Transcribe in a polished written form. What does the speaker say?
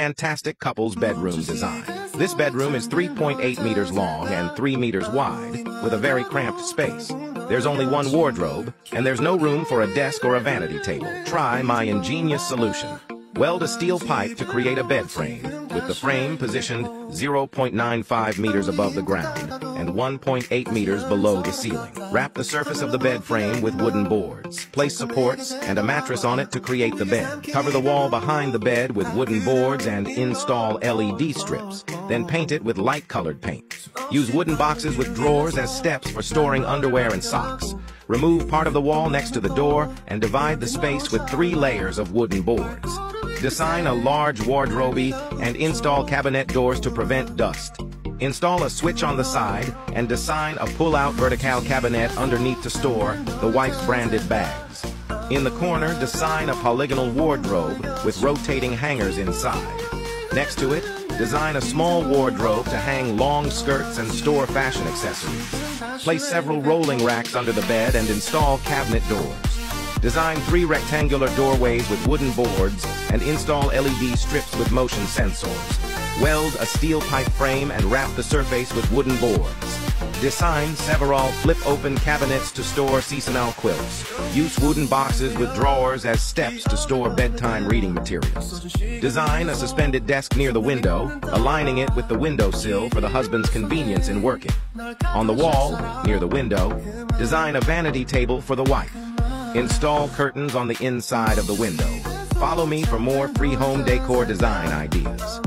Fantastic couple's bedroom design. This bedroom is 3.8 meters long and 3 meters wide, with a very cramped space. There's only one wardrobe, and there's no room for a desk or a vanity table. Try my ingenious solution. Weld a steel pipe to create a bed frame, with the frame positioned 0.95 meters above the ground and 1.8 meters below the ceiling. Wrap the surface of the bed frame with wooden boards. Place supports and a mattress on it to create the bed. Cover the wall behind the bed with wooden boards and install LED strips. Then paint it with light-colored paint. Use wooden boxes with drawers as steps for storing underwear and socks. Remove part of the wall next to the door and divide the space with 3 layers of wooden boards. Design a large wardrobe and install cabinet doors to prevent dust. Install a switch on the side and design a pull-out vertical cabinet underneath to store the wife's branded bags. In the corner, design a polygonal wardrobe with rotating hangers inside. Next to it, design a small wardrobe to hang long skirts and store fashion accessories. Place several rolling racks under the bed and install cabinet doors. Design 3 rectangular doorways with wooden boards and install LED strips with motion sensors. Weld a steel pipe frame and wrap the surface with wooden boards. Design several flip-open cabinets to store seasonal quilts. Use wooden boxes with drawers as steps to store bedtime reading materials. Design a suspended desk near the window, aligning it with the windowsill for the husband's convenience in working. On the wall, near the window, design a vanity table for the wife. Install curtains on the inside of the window. Follow me for more free home decor design ideas.